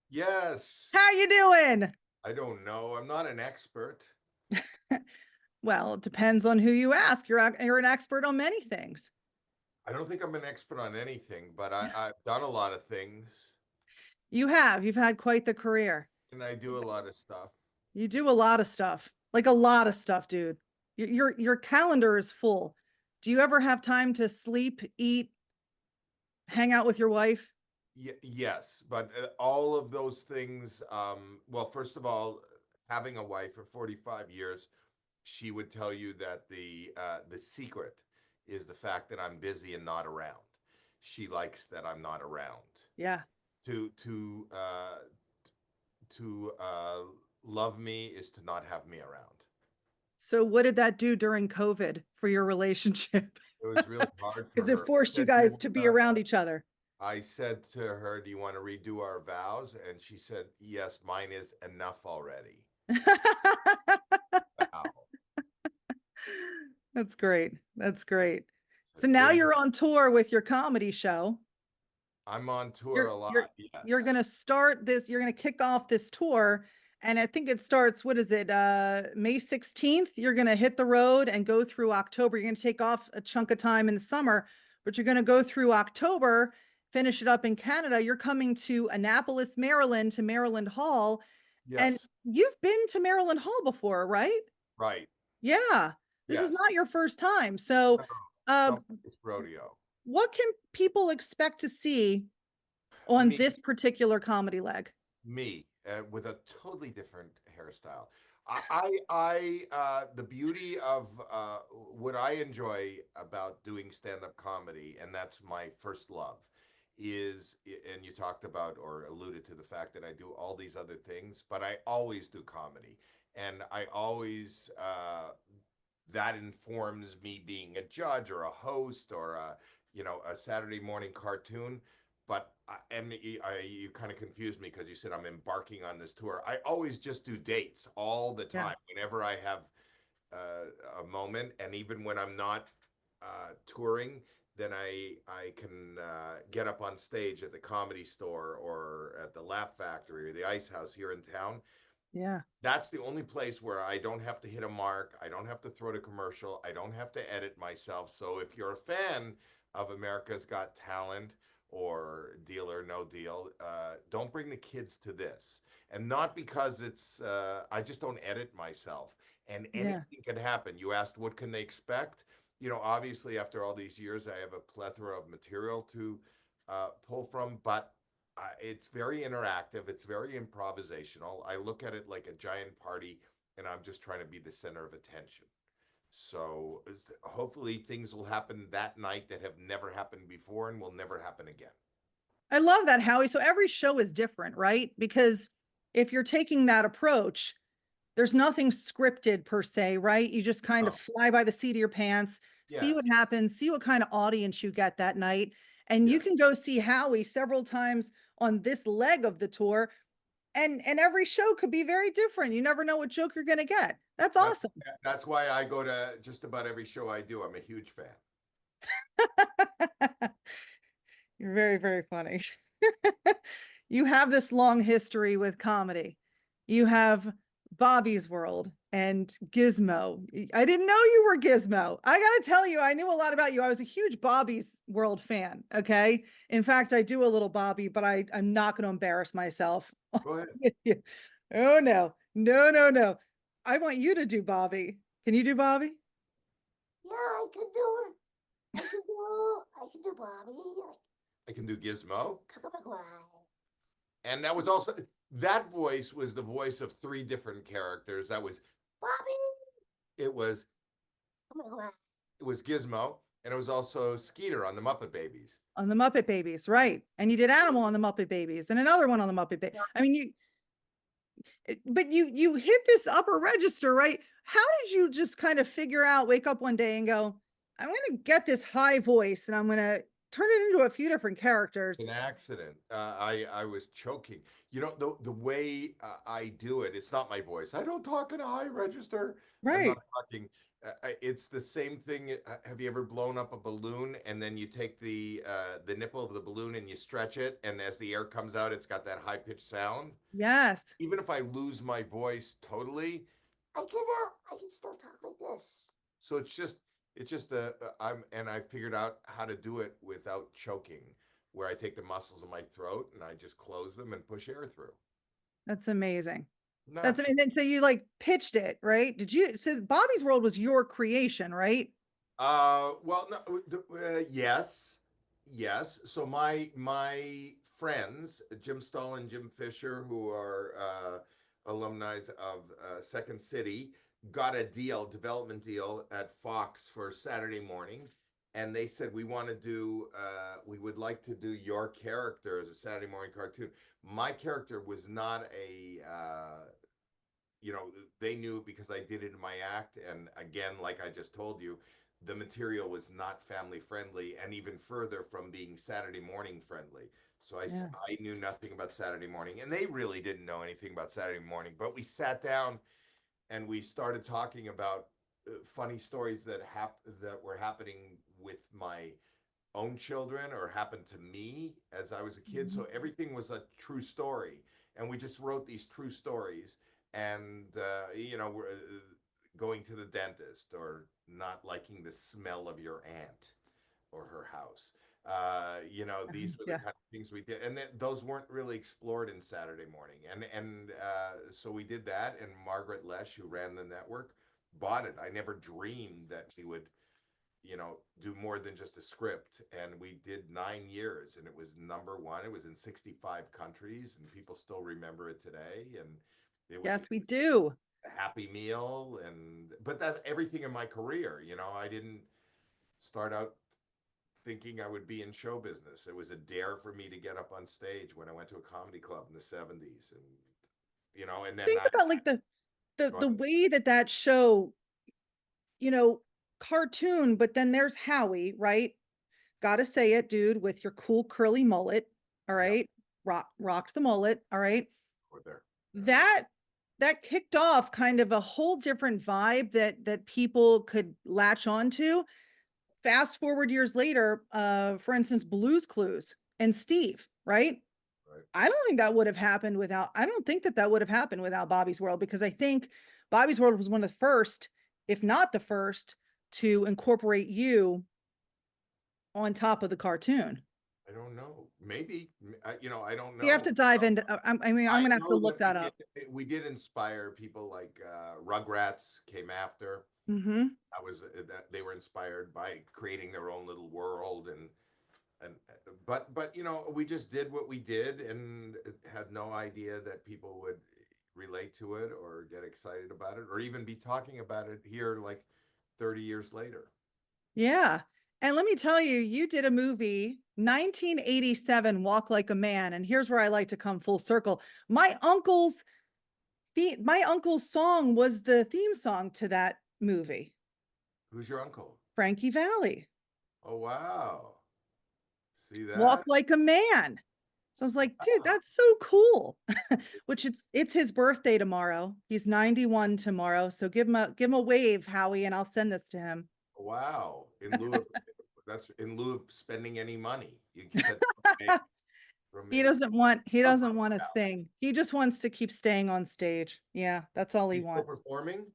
Yes. How you doing? I don't know. I'm not an expert. Well, it depends on who you ask. You're an expert on many things. I don't think I'm an expert on anything, but I've done a lot of things You have. You've had quite the career. and I do a lot of stuff. You do a lot of stuff. Like a lot of stuff, dude. Your calendar is full. Do you ever have time to sleep, eat, hang out with your wife? Yes, but all of those things, well, first of all, having a wife for 45 years, she would tell you that the secret is the fact that I'm busy and not around. She likes that I'm not around. Yeah. To to uh to love me is to not have me around. So what did that do during COVID for your relationship? It was really hard for Because it her. forced you Said, "Do you guys to be wanna-" around each other. I said to her, "Do you want to redo our vows?" And she said, "Yes, mine is enough already." Wow. That's great. That's great. So So now what do you? you're on tour with your comedy show. I'm on tour You're a you're lot. you're Yes. gonna start this, you're gonna kick off this tour, and I think it starts, what is it, May 16th? You're gonna hit the road and go through October. You're gonna take off a chunk of time in the summer, but you're gonna go through October, finish it up in Canada. You're coming to Annapolis, Maryland, to Maryland Hall, and Yes. you've been to Maryland Hall before, right? Right. Yeah. This is Yes. not your first time. So, No, it's uh, not this rodeo. what can people expect to see on Me, this particular comedy leg? with a totally different hairstyle. The beauty of what I enjoy about doing stand-up comedy, and that's my first love, is, and you talked about or alluded to the fact that I do all these other things, but I always do comedy, and I always that informs me being a judge or a host or a Saturday morning cartoon. But you kind of confused me because you said I'm embarking on this tour. I always just do dates all the Yeah. time whenever I have uh, a moment, and even when I'm not touring, then I can get up on stage at the Comedy Store or at the Laugh Factory or the Ice House here in town. Yeah. That's the only place where I don't have to hit a mark. I don't have to throw to commercial. I don't have to edit myself. So if you're a fan of America's Got Talent or Deal or No Deal, don't bring the kids to this. And not because I just don't edit myself. And Yeah. anything can happen. You asked, what can they expect? Obviously, after all these years, I have a plethora of material to pull from, but it's very interactive. It's very improvisational. I look at it like a giant party, and I'm just trying to be the center of attention. So hopefully things will happen that night that have never happened before and will never happen again. I love that, Howie. So every show is different, right? Because if you're taking that approach, there's nothing scripted per se, right? You just kind of Oh, fly by the seat of your pants, see what yes, happens, see what kind of audience you get that night. And you yes. can go see Howie several times on this leg of the tour, and every show could be very different. You never know what joke you're going to get. That's That's awesome. that's why I go to just about every show I do. I'm a huge fan. You're very, very funny. You have this long history with comedy. You have Bobby's World and Gizmo. I didn't know you were Gizmo. I got to tell you, I knew a lot about you. I was a huge Bobby's World fan. Okay. In fact, I do a little Bobby, but I'm not going to embarrass myself. Go ahead. Oh, no. No, no, no. I want you to do Bobby. Can you do Bobby? Yeah, I could do it. I can do Bobby. I can do Gizmo. Coco McGuire. And that was also that voice was the voice of three different characters. Bobby. It was Coco McGuire. it was Gizmo, and it was also Skeeter on the Muppet Babies. On the Muppet Babies, right? And you did Animal on the Muppet Babies, and another one on the Muppet Babies. I mean, but you hit this upper register, right? How did you just kind of figure out, wake up one day and go, I'm going to get this high voice and I'm going to turn it into a few different characters? An accident. I was choking. The way I do it. It's not my voice. I don't talk in a high register. I'm not Right. talking. It's the same thing. Have you ever blown up a balloon and then you take the nipple of the balloon and you stretch it, and as the air comes out, it's got that high pitched sound. Yes. Even if I lose my voice totally, I can still talk like this. so it's just I figured out how to do it without choking, where I take the muscles in my throat and I just close them and push air through. That's amazing. That's Nuts. amazing. So you like pitched it, right? Did you? So Bobby's World was your creation, right? Well, no, yes, yes. So my friends, Jim Stahl and Jim Fisher, who are alumni of Second City, got a development deal at Fox for Saturday morning, and they said we would like to do your character as a Saturday morning cartoon. My character was not a you know, they knew because I did it in my act. And again, like I just told you, the material was not family friendly and even further from being Saturday morning friendly. So Yeah. I knew nothing about Saturday morning, and they really didn't know anything about Saturday morning. But we sat down and we started talking about funny stories that were happening with my own children or happened to me as I was a kid. Mhm. So everything was a true story. And we just wrote these true stories. And, we're going to the dentist or not liking the smell of your aunt or her house. These were the Yeah. kind of things we did. And those weren't really explored in Saturday morning. So we did that. And Margaret Lesh, who ran the network, bought it. I never dreamed that she would do more than just a script. And we did 9 years, and it was number one. It was in 65 countries, and people still remember it today. And it was Yes, we do. a happy meal. But that's everything in my career. I didn't start out thinking I would be in show business. It was a dare for me to get up on stage when I went to a comedy club in the 70s. And then Think I about like the go the ahead. way that show, you know, cartoon, but then there's Howie, right? Gotta say it, dude, with your cool curly mullet. All Yeah, right. Rocked the mullet. All right. we're there. Yeah. That that kicked off kind of a whole different vibe that people could latch onto. Fast forward years later, for instance, Blues Clues and Steve, right? Right. I don't think that would have happened without Bobby's World, because I think Bobby's World was one of the first, if not the first, to incorporate you on top of the cartoon. I don't know. Maybe. I don't We have to know. dive into, I mean, I'm I going to have to know look that that up. we did inspire people like Rugrats came after. Hmm. I was that they were inspired by creating their own little world, but we just did what we did and had no idea that people would relate to it or get excited about it or even be talking about it here like 30 years later. Yeah. And let me tell you, you did a movie, 1987, Walk Like a Man. And here's where I like to come full circle. My uncle's song was the theme song to that movie, Who's your uncle? Frankie Valli. Oh, wow. See Walk that? Like a Man. So I was like, dude, Wow. that's so cool. Which it's his birthday tomorrow. He's 91 tomorrow. So give him a wave, Howie, and I'll send this to him. Wow. That's in lieu of spending any money. You said from He me. doesn't want to sing. He just wants to keep staying on stage. Yeah, that's all he He's still wants. performing?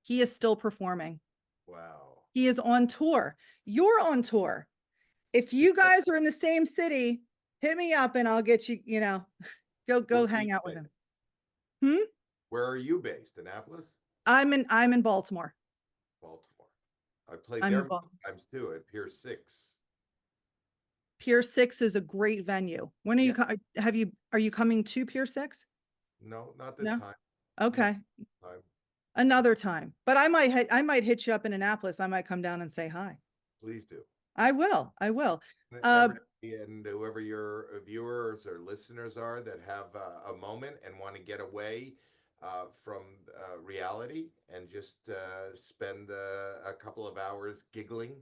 He is still performing. Wow. He is on tour. You're on tour. If See, you guys are in the same city, hit me up and I'll get you, where go are you hang out with based? him. Hmm? Where are you based? Annapolis? I'm in Baltimore. Baltimore. I played I'm there in many Baltimore. times too at Pier 6. Pier 6 is a great venue. When are Yeah. you are you coming to Pier 6? No, not this No? time. Not Okay. this time. Another time. But I might hit you up in Annapolis. I might come down and say hi. Please do. I will. I will. Uh, Everybody and whoever your viewers or listeners are that have a moment and want to get away from reality and just spend a couple of hours giggling,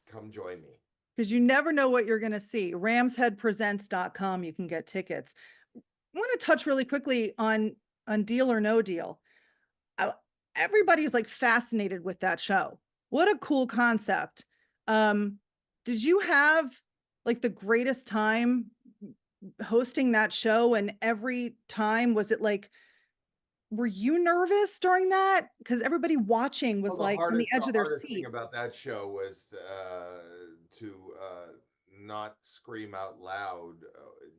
come join me. because you never know what you're going to see. Ramsheadpresents.com. You can get tickets. I want to touch really quickly on Deal or No Deal. everybody's like fascinated with that show. What a cool concept. Um, did you have like the greatest time hosting that show? And every time, was it like, were you nervous during that? Because everybody watching was Well, like on the the edge of their hardest thing seat. about that show was to not scream out loud,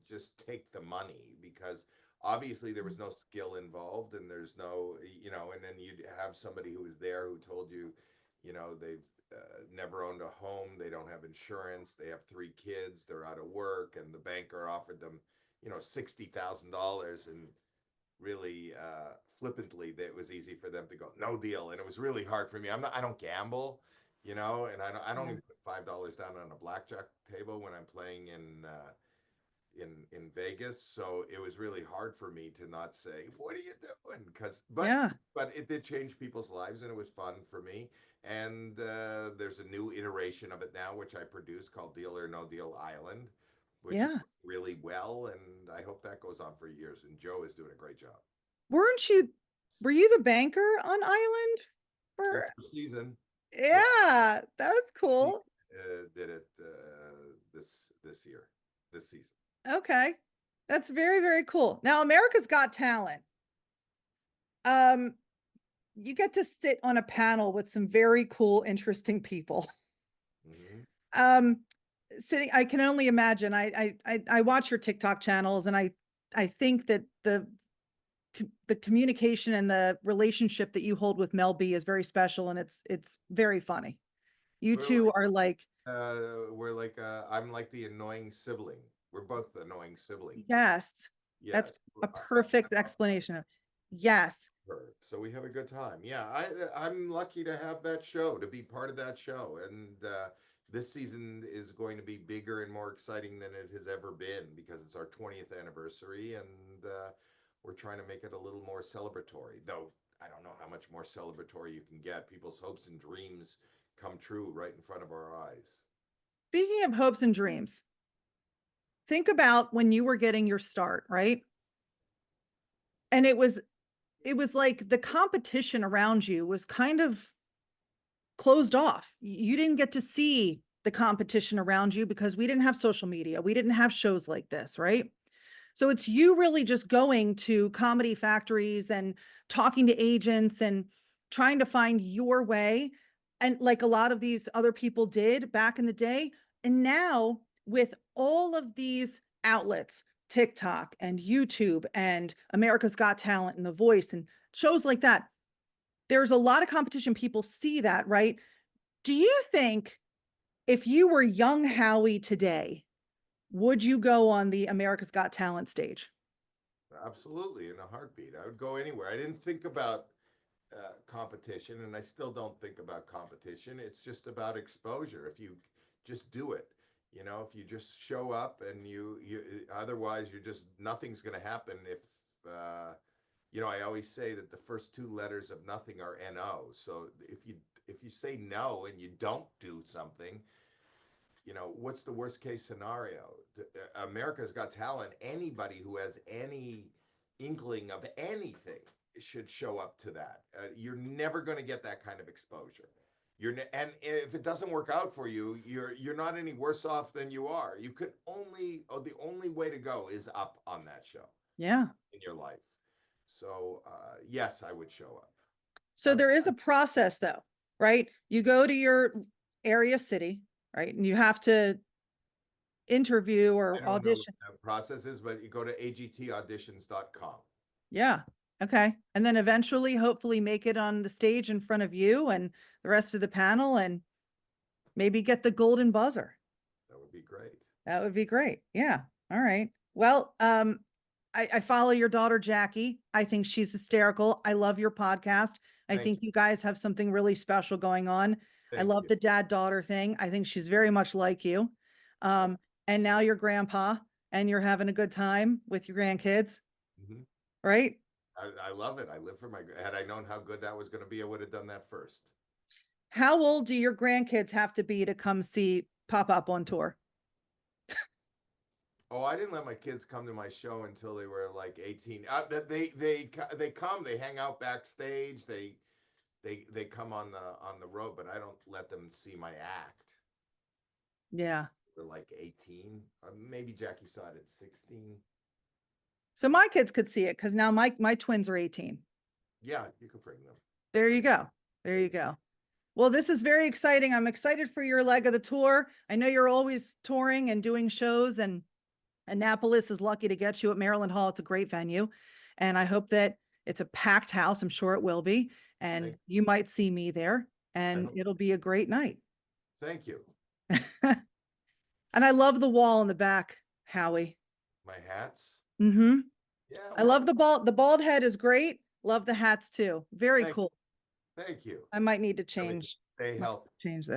just take the money, because obviously there was no skill involved, and there's no, and then you'd have somebody who was there who told you, they've never owned a home, they don't have insurance, they have 3 kids, they're out of work, and the banker offered them, $60,000, and really flippantly that it was easy for them to go no deal, and it was really hard for me. I don't gamble, and I don't Yeah. even put $5 down on a blackjack table when I'm playing in Vegas. So it was really hard for me to not say, "What are you doing?" Because Yeah. but it did change people's lives, and it was fun for me. And there's a new iteration of it now, which I produce, called Deal or No Deal Island, which is Yeah. really well, and I hope that goes on for years. And Joe is doing a great job. Weren't you, were you the banker on Island? The For, first season, yeah, yeah, that was he cool. did it this year, this season. Okay. That's very, very cool. Now, America's Got Talent. Um, you get to sit on a panel with some very cool, interesting people. Hmm. Um, sitting, I can only imagine. I watch your TikTok channels, and I think that the communication and the relationship that you hold with Mel B is very special, and it's very funny. You We're two like are like, I'm like the annoying sibling. We're both annoying siblings. yes, that's Yes, a perfect explanation of yes. her. So we have a good time. Yeah, I'm lucky to have that show, to be part of that show, and this season is going to be bigger and more exciting than it has ever been, because it's our 20th anniversary, and we're trying to make it a little more celebratory. Though I don't know how much more celebratory you can get. People's hopes and dreams come true right in front of our eyes. Speaking of hopes and dreams, think about when you were getting your start, right? And it was like the competition around you was kind of closed off. You didn't get to see the competition around you because we didn't have social media. We didn't have shows like this, right? So it's you really just going to comedy factories and talking to agents and trying to find your way. And like a lot of these other people did back in the day. And now with all of these outlets, TikTok and YouTube and America's Got Talent and The Voice and shows like that, there's a lot of competition. People see that, right? Do you think if you were young Howie today, would you go on the America's Got Talent stage? Absolutely, in a heartbeat. I would go anywhere. I didn't think about competition, and I still don't think about competition. It's just about exposure. If you just do it, if you just show up, and you otherwise you're just, nothing's going to happen. If I always say that the first 2 letters of nothing are no. So if you say no and you don't do something, what's the worst case scenario? America's Got Talent. Anybody who has any inkling of anything should show up to that. You're never going to get that kind of exposure. And if it doesn't work out for you, you're not any worse off than you are. You could the only way to go is up on that show Yeah. in your life. So yes, I would show up. So there is a process though, right? You go to your area city, right? And you have to interview or I don't know what audition. the process is, but you go to agtauditions.com. Yeah. Okay. And then eventually, hopefully, make it on the stage in front of you and the rest of the panel and maybe get the golden buzzer. That would be great. That would be great. Yeah. All right. Well, I follow your daughter, Jackie. I think she's hysterical. I love your podcast. I Thank think you. you guys have something really special going on. I Thank love you. the dad-daughter thing. I think she's very much like you. And now you're grandpa and you're having a good time with your grandkids, Mhm. right? I love it. I live for had I known how good that was going to be, I would have done that first. How old do your grandkids have to be to come see Pop Up on tour? Oh, I didn't let my kids come to my show until they were like 18. They come, they hang out backstage. they come on the road, but I don't let them see my act. Yeah. They're like 18. Maybe Jackie saw it at 16. So my kids could see it because now my twins are 18. Yeah, you could bring them. There you go. There you go. Well, this is very exciting. I'm excited for your leg of the tour. I know you're always touring and doing shows, and Annapolis is lucky to get you at Maryland Hall. It's a great venue. And I hope that it's a packed house. I'm sure it will be. And you might see me there, and it'll be a great night. Thank you. And I love the wall in the back, Howie. My hats. Mm-hmm. Yeah. I love the bald. The bald head is great. Love the hats too. Very cool. Thank you. I might need to change. They help. Change this.